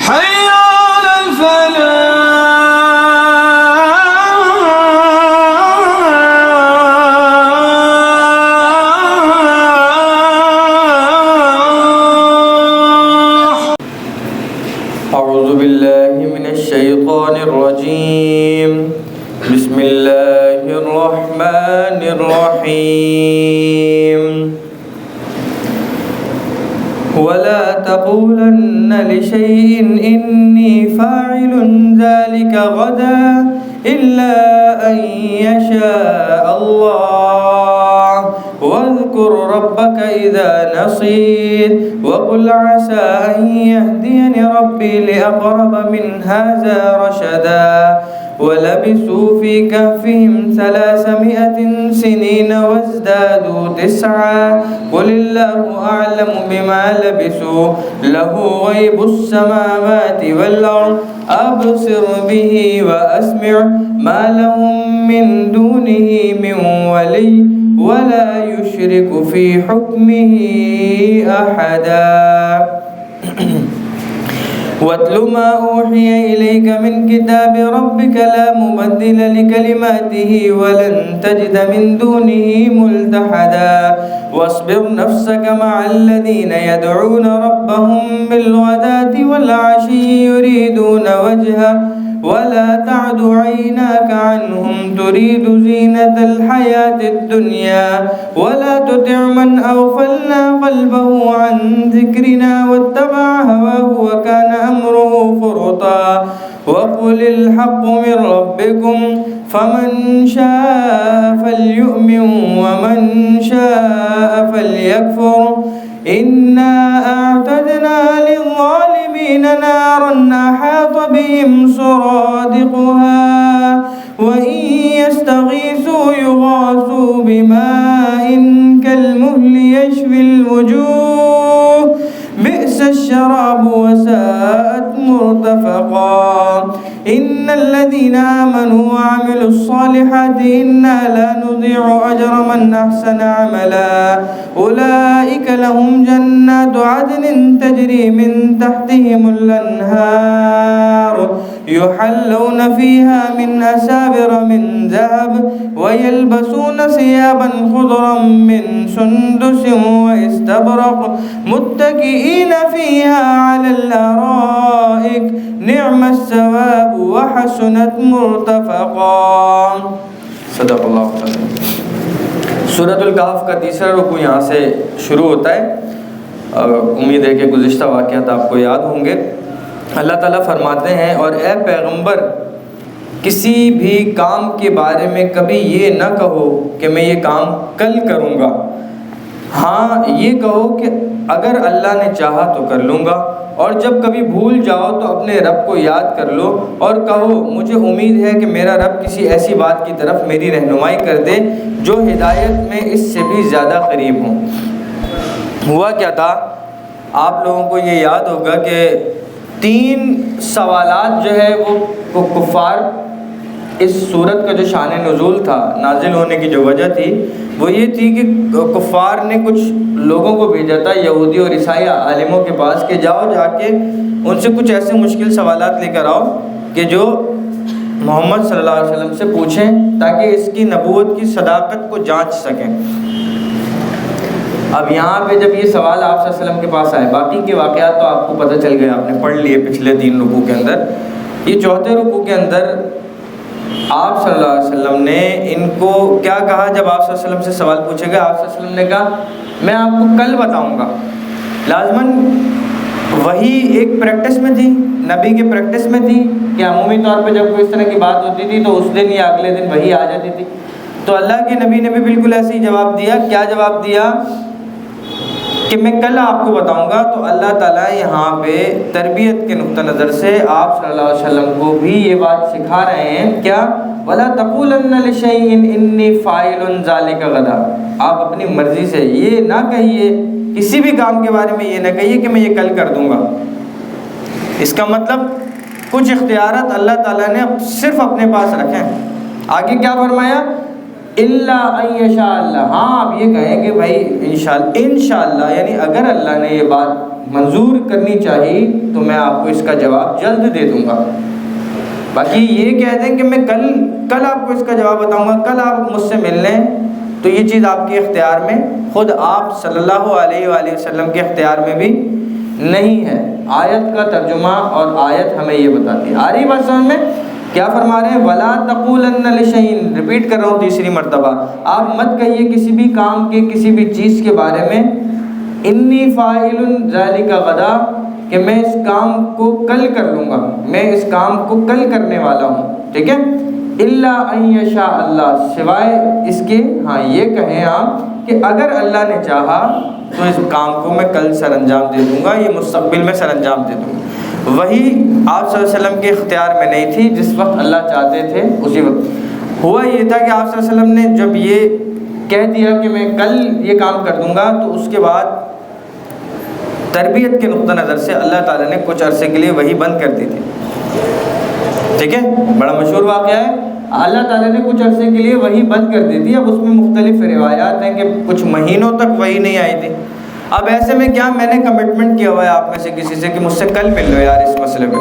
حي على الفلاح. أعوذ بالله من الشيطان الرجيم. بسم الله الرحمن الرحيم. ولا تقولن لشيء إني فاعل ذلك غدا إلا أن يشاء الله واذكر ربك إذا نسيت وقل عسى أن يهديني ربي لأقرب من هذا رشدا ولبثوا في كهفهم 300 سنين وازدادوا 9 قل الله أعلم بما لبثوا له غيب السماوات والأرض أبصر به وأسمع ما لهم من دونه من ولي ولا يشرك في حكمه أحدا. واتل ما أوحي إليك من كتاب ربك لا مبدل لكلماته ولن تجد من دونه ملتحدا. واصبر نفسك مع الذين يدعون ربهم بالغداة والعشي يريدون وجهه ولا تعد عيناك عنهم تريد زينة الحياة الدنيا ولا تطع من أغفلنا قلبه عن ذكرنا واتبع هواه وكان أمره فرطا. وقل الحق من ربكم فمن شاء فليؤمن ومن شاء فليكفر إنا أعتدنا للظالمين نارا أحاط بهم سرادقها وإن يستغيثوا يغاثوا بماء كالمهل يشفي الوجوه بئس الشراب وساءت مرتفقا. إن الذين آمنوا وعملوا الصالحات إنا لا نضيع أجر من أحسن عملا أولئك لهم جنات عدن تجري من تحتهم الأنهار يحلون فيها من أساور من ذهب ويلبسون ثيابا خضرا من سندس واستبرق متكئين فيها على الأرائك نعم الثواب وحسنت مرتفقا. صدق اللہ تعالی. سورۃ الکہف کا تیسرا رکوع یہاں سے شروع ہوتا ہے. امید ہے کہ گزشتہ واقعات آپ کو یاد ہوں گے. اللہ تعالیٰ فرماتے ہیں اور اے پیغمبر کسی بھی کام کے بارے میں کبھی یہ نہ کہو کہ میں یہ کام کل کروں گا. ہاں یہ کہو کہ اگر اللہ نے چاہا تو کر لوں گا اور جب کبھی بھول جاؤ تو اپنے رب کو یاد کر لو اور کہو مجھے امید ہے کہ میرا رب کسی ایسی بات کی طرف میری رہنمائی کر دے جو ہدایت میں اس سے بھی زیادہ قریب ہوں. ہوا کیا تھا آپ لوگوں کو یہ یاد ہوگا کہ 3 سوالات جو ہے وہ کفار اس صورت کا جو شان نزول تھا نازل ہونے کی جو وجہ تھی وہ یہ تھی کہ کفار نے کچھ لوگوں کو بھیجا تھا یہودی اور عیسائی عالموں کے پاس کہ جاؤ جا کے ان سے کچھ ایسے مشکل سوالات لے کر آؤ کہ جو محمد صلی اللہ علیہ وسلم سے پوچھیں تاکہ اس کی نبوت کی صداقت کو جانچ سکیں. اب یہاں پہ جب یہ سوال آپ صلی اللہ علیہ وسلم کے پاس آئے باقی کے واقعات تو آپ کو پتہ چل گئے آپ نے پڑھ لیے پچھلے 3 رکوع کے اندر. یہ چوتھے رکوع کے اندر آپ صلی اللہ علیہ وسلم نے ان کو کیا کہا جب آپ صلی اللہ علیہ وسلم سے سوال پوچھے گئے آپ صلی اللہ علیہ وسلم نے کہا میں آپ کو کل بتاؤں گا. لازماً وہی ایک پریکٹس میں تھی نبی کے پریکٹس میں تھی کہ عمومی طور پہ جب کوئی اس طرح کی بات ہوتی تھی تو اس دن یا اگلے دن وہی آ جاتی تھی. تو اللہ کے نبی نے بھی بالکل ایسے ہی جواب دیا. کیا جواب دیا کہ میں کل آپ کو بتاؤں گا. تو اللہ تعالیٰ یہاں پہ تربیت کے نقطہ نظر سے آپ صلی اللہ علیہ وسلم کو بھی یہ بات سکھا رہے ہیں کیا وَلَا تَقُولَنَّ لِشَيْءٍ إِنِّي فَاعِلٌ ذَلِكَ غَدًا. آپ اپنی مرضی سے یہ نہ کہیے کسی بھی کام کے بارے میں یہ نہ کہیے کہ میں یہ کل کر دوں گا. اس کا مطلب کچھ اختیارات اللہ تعالیٰ نے صرف اپنے پاس رکھے ہیں. آگے کیا فرمایا الا ان یشاء اللہ. ہاں آپ یہ کہیں کہ بھائی انشاءاللہ یعنی اگر اللہ نے یہ بات منظور کرنی چاہیے تو میں آپ کو اس کا جواب جلد دے دوں گا. باقی یہ کہہ دیں کہ میں کل آپ کو اس کا جواب بتاؤں گا، کل آپ مجھ سے مل لیں، تو یہ چیز آپ کے اختیار میں، خود آپ صلی اللہ علیہ وآلہ وسلم کے اختیار میں بھی نہیں ہے. آیت کا ترجمہ اور آیت ہمیں یہ بتاتی ہے. آ رہی بات سمجھ میں؟ کیا فرما رہے ہیں؟ وَلَا تَقُولَنَّ لِشَيْءٍ، ریپیٹ کر رہا ہوں تیسری مرتبہ، آپ مت کہیے کسی بھی کام کے، کسی بھی چیز کے بارے میں، انی فاعل ذلک غدا، کہ میں اس کام کو کل کر لوں گا، میں اس کام کو کل کرنے والا ہوں. ٹھیک ہے؟ الا ان یشاء اللہ، سوائے اس کے، ہاں یہ کہیں آپ کہ اگر اللہ نے چاہا تو اس کام کو میں کل سر انجام دے دوں گا، یہ مستقبل میں سر انجام دے دوں گا. وہی آپ صلی اللہ علیہ وسلم کے اختیار میں نہیں تھی، جس وقت اللہ چاہتے تھے اسی وقت. ہوا یہ تھا کہ آپ صلی اللہ علیہ وسلم نے جب یہ کہہ دیا کہ میں کل یہ کام کر دوں گا، تو اس کے بعد تربیت کے نقطہ نظر سے اللہ تعالیٰ نے کچھ عرصے کے لیے وہی بند کر دی تھی. ٹھیک ہے؟ بڑا مشہور واقعہ ہے. اللہ تعالیٰ نے کچھ عرصے کے لیے وہی بند کر دی تھی. اب اس میں مختلف روایات ہیں کہ کچھ مہینوں تک وہی نہیں آئی تھی. اب ایسے میں کیا، میں نے کمٹمنٹ کیا ہوا ہے آپ میں سے کسی سے کہ مجھ سے کل مل لو یار اس مسئلے پہ.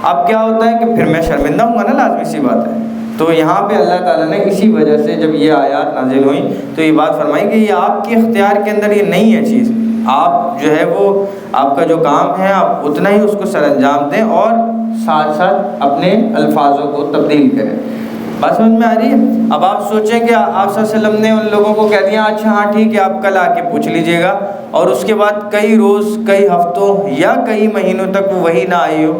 اب کیا ہوتا ہے کہ پھر میں شرمندہ ہوں گا نا، لازمی سی بات ہے. تو یہاں پہ اللہ تعالیٰ نے اسی وجہ سے جب یہ آیات نازل ہوئیں تو یہ بات فرمائی کہ یہ آپ کے اختیار کے اندر یہ نہیں ہے چیز. آپ جو ہے وہ آپ کا جو کام ہے آپ اتنا ہی اس کو سر انجام دیں اور ساتھ ساتھ اپنے الفاظوں کو تبدیل کریں. بات سمجھ میں آ رہی ہے؟ اب آپ سوچیں کہ آپ صلی اللہ علیہ وسلم نے ان لوگوں کو کہہ دیا اچھا ہاں ٹھیک ہے آپ کل آ کے پوچھ لیجئے گا، اور اس کے بعد کئی روز، کئی ہفتوں یا کئی مہینوں تک وہ وہی نہ آئی ہو،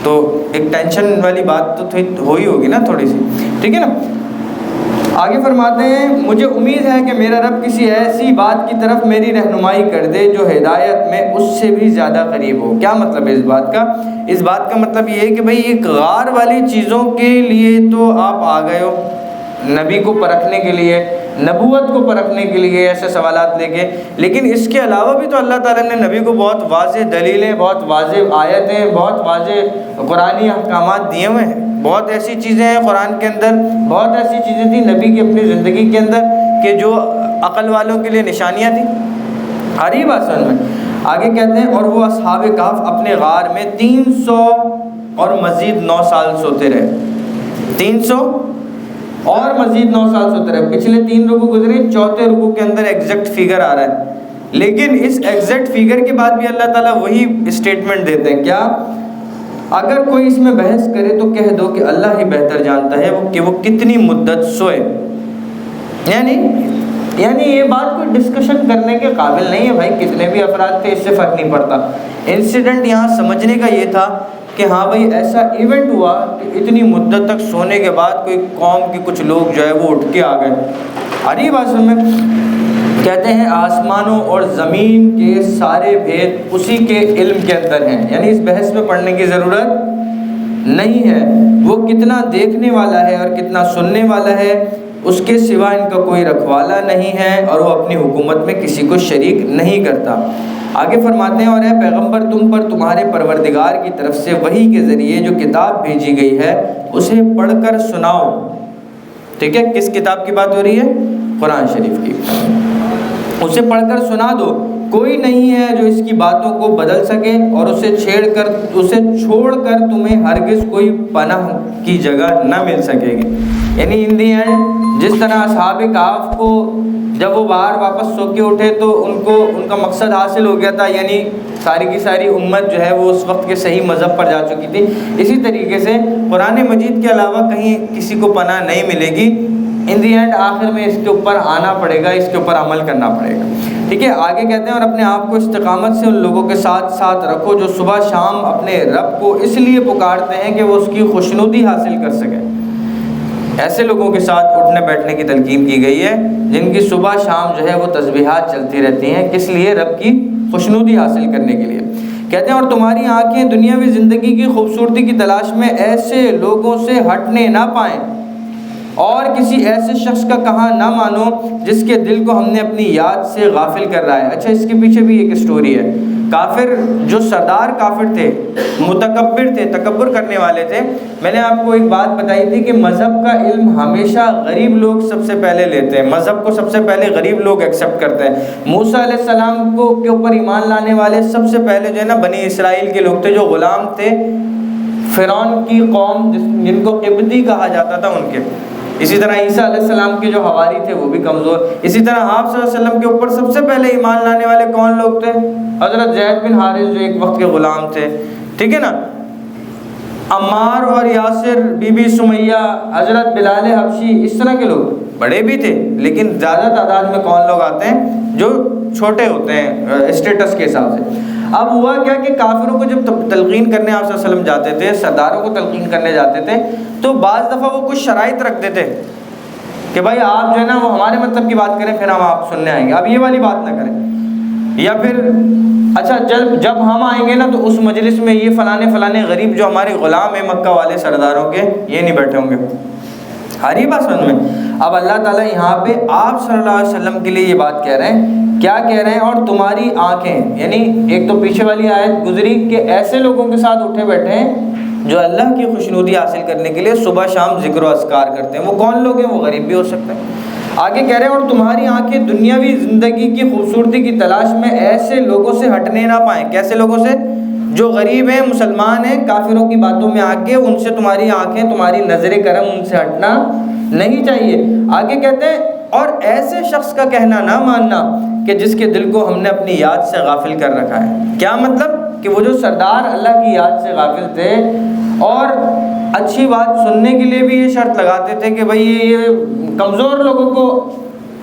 تو ایک ٹینشن والی بات تو ہوئی ہوگی نا تھوڑی سی. ٹھیک ہے نا؟ آگے فرماتے ہیں مجھے امید ہے کہ میرا رب کسی ایسی بات کی طرف میری رہنمائی کر دے جو ہدایت میں اس سے بھی زیادہ قریب ہو. کیا مطلب ہے اس بات کا؟ اس بات کا مطلب یہ ہے کہ بھئی ایک غار والی چیزوں کے لیے تو آپ آ گئے ہو، نبی کو پرکھنے کے لیے، نبوت کو پرکھنے کے لیے ایسے سوالات لے کے، لیکن اس کے علاوہ بھی تو اللہ تعالیٰ نے نبی کو بہت واضح دلیلیں، بہت واضح آیتیں، بہت واضح قرآنی احکامات دیے ہوئے ہیں. بہت ایسی چیزیں ہیں قرآن کے اندر، بہت ایسی چیزیں تھیں نبی کی اپنی زندگی کے اندر کہ جو عقل والوں کے لیے نشانیاں تھیں. آ رہی بات سمجھ میں؟ آگے کہتے ہیں اور وہ اصحاب کہف اپنے غار میں 300 اور مزید 9 سال سوتے رہے. 300 اور مزید 9 سال سوتے رہے. پچھلے 3 رکوع گزرے، چوتھے رکوع کے اندر ایگزیکٹ فیگر آ رہا ہے، لیکن اس ایگزیکٹ فیگر کے بعد بھی اللہ تعالیٰ وہی اسٹیٹمنٹ دیتے ہیں. کیا؟ اگر کوئی اس میں بحث کرے تو کہہ دو کہ اللہ ہی بہتر جانتا ہے کہ وہ کتنی مدت سوئے. یعنی یہ بات کوئی ڈسکشن کرنے کے قابل نہیں ہے بھائی، کتنے بھی افراد تھے اس سے فرق نہیں پڑتا. انسیڈنٹ یہاں سمجھنے کا یہ تھا کہ ہاں بھائی ایسا ایونٹ ہوا کہ اتنی مدت تک سونے کے بعد کوئی قوم کے کچھ لوگ جو ہے وہ اٹھ کے آ گئے. ارے بات سن میں کہتے ہیں آسمانوں اور زمین کے سارے بھید اسی کے علم کے اندر ہیں، یعنی اس بحث میں پڑھنے کی ضرورت نہیں ہے. وہ کتنا دیکھنے والا ہے اور کتنا سننے والا ہے، اس کے سوا ان کا کوئی رکھوالا نہیں ہے، اور وہ اپنی حکومت میں کسی کو شریک نہیں کرتا. آگے فرماتے ہیں اور اے پیغمبر تم پر تمہارے پروردگار کی طرف سے وحی کے ذریعے جو کتاب بھیجی گئی ہے اسے پڑھ کر سناؤ. ٹھیک ہے؟ کس کتاب کی بات ہو رہی ہے؟ قرآن شریف کی. اسے پڑھ کر سنا دو، کوئی نہیں ہے جو اس کی باتوں کو بدل سکے، اور اسے چھوڑ کر تمہیں ہرگز کوئی پناہ کی جگہ نہ مل سکے گی. یعنی ان دی اینڈ جس طرح اصحاب کہف کو جب وہ باہر واپس سو کے اٹھے تو ان کا مقصد حاصل ہو گیا تھا، یعنی ساری کی ساری امت جو ہے وہ اس وقت کے صحیح مذہب پر جا چکی تھی. اسی طریقے سے قرآن مجید کے علاوہ کہیں کسی کو پناہ نہیں ملے گی. ان دی اینڈ آخر میں اس کے اوپر آنا پڑے گا، اس کے اوپر عمل کرنا پڑے گا. ٹھیک ہے؟ آگے کہتے ہیں اور اپنے آپ کو استقامت سے ان لوگوں کے ساتھ ساتھ رکھو جو صبح شام اپنے رب کو اس لیے پکارتے ہیں کہ وہ اس کی خوشنودی حاصل کر سکیں. ایسے لوگوں کے ساتھ اٹھنے بیٹھنے کی تلقین کی گئی ہے جن کی صبح شام جو ہے وہ تسبیحات چلتی رہتی ہیں، کس لیے؟ رب کی خوشنودی حاصل کرنے کے لیے. کہتے ہیں اور تمہاری آنکھیں دنیاوی زندگی کی خوبصورتی کی تلاش میں ایسے لوگوں سے ہٹنے نہ پائیں، اور کسی ایسے شخص کا کہاں نہ مانو جس کے دل کو ہم نے اپنی یاد سے غافل کر رہا ہے. اچھا اس کے پیچھے بھی ایک سٹوری ہے. کافر جو سردار کافر تھے، متکبر تھے، تکبر کرنے والے تھے. میں نے آپ کو ایک بات بتائی تھی کہ مذہب کا علم ہمیشہ غریب لوگ سب سے پہلے لیتے ہیں، مذہب کو سب سے پہلے غریب لوگ ایکسیپٹ کرتے ہیں. موسیٰ علیہ السلام کے اوپر ایمان لانے والے سب سے پہلے جو ہے نا بنی اسرائیل کے لوگ تھے، جو غلام تھے فرعون کی قوم جن کو قبطی کہا جاتا تھا ان کے. اسی طرح عیسیٰ علیہ السلام کے جو حواری تھے وہ بھی کمزور. اسی طرح آپ صلی اللہ علیہ وسلم کے اوپر سب سے پہلے ایمان لانے والے کون لوگ تھے؟ حضرت زید بن حارث جو ایک وقت کے غلام تھے، ٹھیک ہے نا. عمار اور یاسر، بی بی سمیہ، حضرت بلال حبشی، اس طرح کے لوگ بڑے بھی تھے، لیکن زیادہ تعداد میں کون لوگ آتے ہیں جو چھوٹے ہوتے ہیں اسٹیٹس کے حساب سے. اب ہوا کیا کہ کافروں کو جب تلقین کرنے آپ صلی اللہ علیہ وسلم جاتے تھے، سرداروں کو تلقین کرنے جاتے تھے، تو بعض دفعہ وہ کچھ شرائط رکھتے تھے کہ بھائی آپ جو ہے نا وہ ہمارے مطلب کی بات کریں، پھر ہم آپ سننے آئیں گے، اب یہ والی بات نہ کریں. یا پھر اچھا جب ہم آئیں گے نا تو اس مجلس میں یہ فلانے غریب جو ہمارے غلام ہیں مکہ والے سرداروں کے، یہ نہیں بیٹھے ہوں گے. ہری بات سمجھ میں. اب اللہ تعالیٰ یہاں پہ آپ صلی اللہ علیہ وسلم کے لیے یہ بات کہہ رہے ہیں. کیا کہہ رہے ہیں؟ اور تمہاری آنکھیں، یعنی ایک تو پیچھے والی آیت گزری کہ ایسے لوگوں کے ساتھ اٹھے بیٹھے ہیں جو اللہ کی خوشنودی حاصل کرنے کے لیے صبح شام ذکر و اذکار کرتے ہیں. وہ کون لوگ ہیں؟ وہ غریب بھی ہو سکتے ہیں. آگے کہہ رہے ہیں اور تمہاری آنکھیں دنیاوی زندگی کی خوبصورتی کی تلاش میں ایسے لوگوں سے ہٹنے نہ پائیں. کیسے لوگوں سے؟ جو غریب ہیں، مسلمان ہیں، کافروں کی باتوں میں آ کے ان سے تمہاری آنکھیں، تمہاری نظر کرم ان سے ہٹنا نہیں چاہیے. آگے کہتے ہیں اور ایسے شخص کا کہنا نہ ماننا کہ جس کے دل کو ہم نے اپنی یاد سے غافل کر رکھا ہے. کیا مطلب؟ کہ وہ جو سردار اللہ کی یاد سے غافل تھے اور اچھی بات سننے کے لیے بھی یہ شرط لگاتے تھے کہ بھئی یہ کمزور لوگوں کو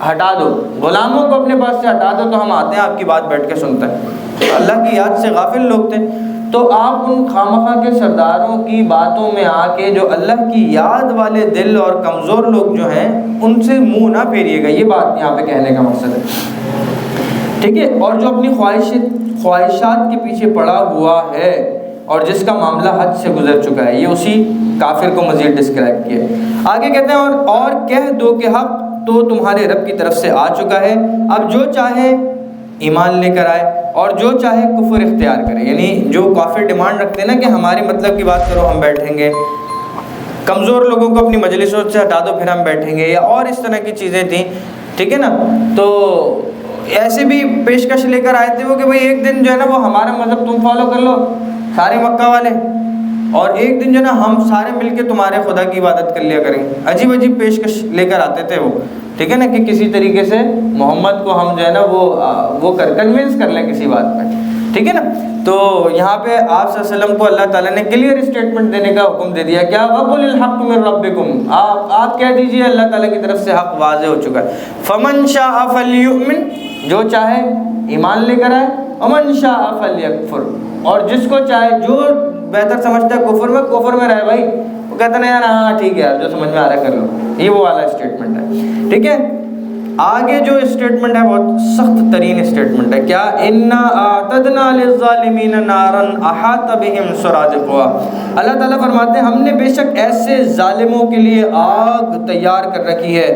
ہٹا دو، غلاموں کو اپنے پاس سے ہٹا دو تو ہم آتے ہیں آپ کی بات بیٹھ کے سنتے ہیں. اللہ کی یاد سے غافل لوگ تھے. تو آپ ان خامخواہ کے سرداروں کی باتوں میں آ کے جو اللہ کی یاد والے دل اور کمزور لوگ جو ہیں ان سے منہ نہ پھیریے گا. یہ بات یہاں پہ کہنے کا مقصد ہے، ٹھیک ہے. اور جو اپنی خواہشات کے پیچھے پڑا ہوا ہے اور جس کا معاملہ حد سے گزر چکا ہے، یہ اسی کافر کو مزید ڈسکرائب کیا. آگے کہتے ہیں اور کہہ دو کہ حق تو تمہارے رب کی طرف سے آ چکا ہے، اب جو چاہے ایمان لے کر آئے اور جو چاہے کفر اختیار کرے. یعنی جو کافر ڈیمانڈ رکھتے ہیں نا کہ ہمارے مطلب کی بات کرو ہم بیٹھیں گے، کمزور لوگوں کو اپنی مجلسوں سے ہٹا دو پھر ہم بیٹھیں گے، یا اور اس طرح کی چیزیں تھیں، ٹھیک ہے نا. تو ایسے بھی پیشکش لے کر آئے تھے وہ کہ بھئی ایک دن جو ہے نا وہ ہمارا مذہب تم فالو کر لو سارے مکہ والے، اور ایک دن جو ہے نا ہم سارے مل کے تمہارے خدا کی عبادت کر لیا کریں. عجیب عجیب پیشکش لے کر آتے تھے وہ، ٹھیک ہے نا، کہ کسی طریقے سے محمد کو ہم جو ہے نا وہ کنونس کر لیں کسی بات پہ، ٹھیک ہے نا. تو یہاں پہ آپ صلی اللہ علیہ وسلم کو اللہ تعالیٰ نے کلیئر اسٹیٹمنٹ دینے کا حکم دے دیا. کیا؟ وَقُلِ الْحَقُّ مِن رَبِّكُمْ، آپ کہہ دیجئے اللہ تعالیٰ کی طرف سے حق واضح ہو چکا ہے. فَمَن شَاءَ فَلْيُؤْمِن، جو چاہے ایمان لے کر آئے، وَمَن شَاءَ فَلْيَكْفُرْ، اور جس کو چاہے جو بہتر سمجھتا ہے کفر میں رہے. بھائی وہ کہتے ہیں یار ہاں ٹھیک ہے یار جو سمجھ میں آ رہا ہے کر لو. یہ وہ والا اسٹیٹمنٹ ہے، ٹھیک ہے. آگے جو اسٹیٹمنٹ ہے بہت سخت ترین اسٹیٹمنٹ ہے. کیا؟ اِنَّا أَعْتَدْنَا لِلظَّالِمِينَ نَارًا أَحَاطَ بِهِمْ سُرَادِقُهَا، اللہ تعالیٰ فرماتے ہیں ہم نے بے شک ایسے ظالموں کے لیے آگ تیار کر رکھی ہے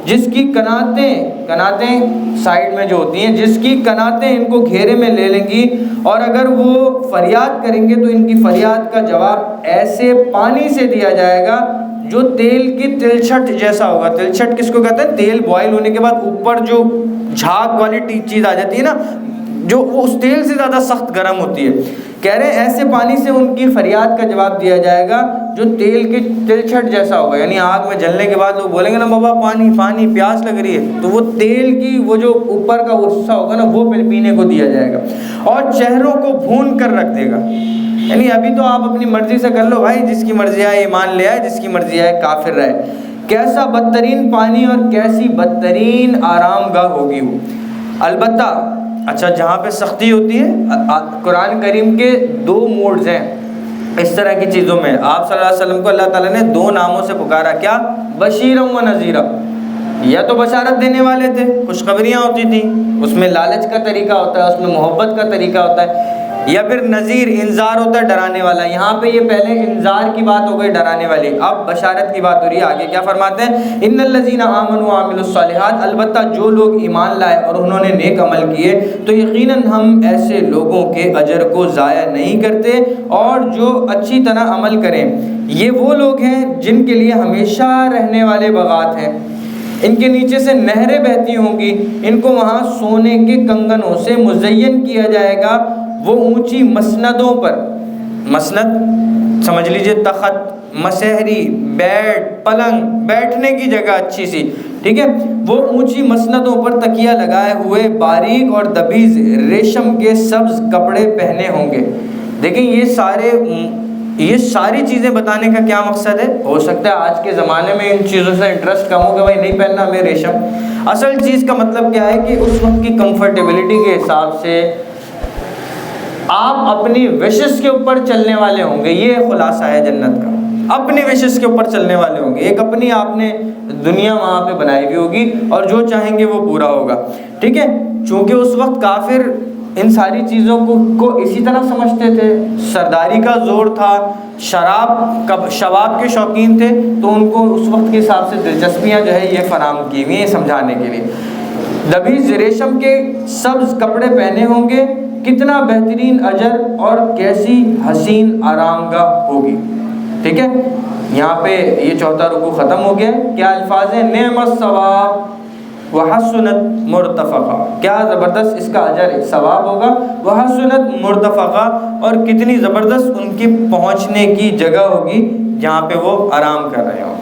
جس کی کناتیں سائیڈ میں جو ہوتی ہیں، جس کی کناتیں ان کو گھیرے میں لے لیں گی، اور اگر وہ فریاد کریں گے تو ان کی فریاد کا جواب ایسے پانی سے دیا جائے گا جو تیل کی تلچھٹ جیسا ہوگا. تلچھٹ کس کو کہتے ہیں؟ تیل بوائل ہونے کے بعد اوپر جو جھاگ والی چیز آ جاتی ہے نا، جو وہ اس تیل سے زیادہ سخت گرم ہوتی ہے. کہہ رہے ہیں ایسے پانی سے ان کی فریاد کا جواب دیا جائے گا جو تیل کی تلچھٹ جیسا ہوگا. یعنی آگ میں جلنے کے بعد لوگ بولیں گے نا بابا پانی پانی پیاس لگ رہی ہے، تو وہ تیل کی وہ جو اوپر کا حصہ ہوگا نا وہ پینے کو دیا جائے گا، اور چہروں کو بھون کر رکھ دے گا. یعنی ابھی تو آپ اپنی مرضی سے کر لو بھائی، جس کی مرضی آئے ایمان لے آئے، جس کی مرضی آئے کافر رہے. کیسا بدترین پانی اور کیسی بدترین آرام گاہ ہوگی وہ. البتہ اچھا جہاں پہ سختی ہوتی ہے، قرآن کریم کے 2 موڈز ہیں اس طرح کی چیزوں میں. آپ صلی اللہ علیہ وسلم کو اللہ تعالیٰ نے 2 ناموں سے پکارا. کیا؟ بشیرا و نذیرا. یا تو بشارت دینے والے تھے، خوشخبریاں ہوتی تھیں، اس میں لالچ کا طریقہ ہوتا ہے، اس میں محبت کا طریقہ ہوتا ہے. یا پھر نذیر انذار ہوتا ہے ڈرانے والا، یہاں پہ یہ پہلے انذار کی بات ہو گئی ڈرانے والی، اب بشارت کی بات ہو رہی ہے۔ آگے کیا فرماتے ہیں؟ ان الذین آمنوا وعملوا الصالحات، البتہ جو لوگ ایمان لائے اور انہوں نے نیک عمل کیے تو یقیناً ہم ایسے لوگوں کے اجر کو ضائع نہیں کرتے، اور جو اچھی طرح عمل کریں یہ وہ لوگ ہیں جن کے لیے ہمیشہ رہنے والے باغات ہیں، ان کے نیچے سے نہریں بہتی ہوں گی، ان کو وہاں سونے کے کنگنوں سے مزین کیا جائے گا، وہ اونچی مسندوں پر، مسند سمجھ لیجئے تخت، مسہری، بیڈ، پلنگ، بیٹھنے کی جگہ اچھی سی، ٹھیک ہے، وہ اونچی مسندوں پر تکیہ لگائے ہوئے باریک اور دبیز ریشم کے سبز کپڑے پہنے ہوں گے۔ دیکھیں یہ ساری چیزیں بتانے کا کیا مقصد ہے؟ ہو سکتا ہے آج کے زمانے میں ان چیزوں سے انٹرسٹ کم ہو کہ بھائی نہیں پہننا ہمیں ریشم، اصل چیز کا مطلب کیا ہے کہ اس وقت کی کمفرٹیبلٹی کے حساب سے آپ اپنی وشز کے اوپر چلنے والے ہوں گے، یہ خلاصہ ہے جنت کا، اپنی وشز کے اوپر چلنے والے ہوں گے، ایک اپنی آپ نے دنیا وہاں پہ بنائی ہوئی ہوگی اور جو چاہیں گے وہ پورا ہوگا، ٹھیک ہے۔ چونکہ اس وقت کافر ان ساری چیزوں کو اسی طرح سمجھتے تھے، سرداری کا زور تھا، شراب کے شوقین تھے، تو ان کو اس وقت کے حساب سے دلچسپیاں جو ہے یہ فراہم کی ہوئی ہیں سمجھانے کے لیے۔ دبیز ریشم کے سبز کپڑے پہنے ہوں گے، کتنا بہترین اجر اور کیسی حسین آرام گاہ ہوگی، ٹھیک ہے۔ یہاں پہ یہ چوتھا رکوع ختم ہو گیا۔ کیا الفاظ ہیں؟ نعم الثواب وحسنت مرتفقہ، کیا زبردست اس کا اجر ثواب ہوگا، وحسنت مرتفقہ، اور کتنی زبردست ان کی پہنچنے کی جگہ ہوگی جہاں پہ وہ آرام کر رہے ہوں۔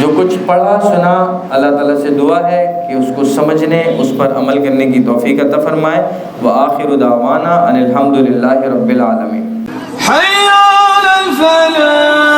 جو کچھ پڑھا سنا اللہ تعالیٰ سے دعا ہے کہ اس کو سمجھنے، اس پر عمل کرنے کی توفیق عطا فرمائے۔ وآخر دعوانا ان الحمد للہ رب العالمین۔ حی علی الفلاح۔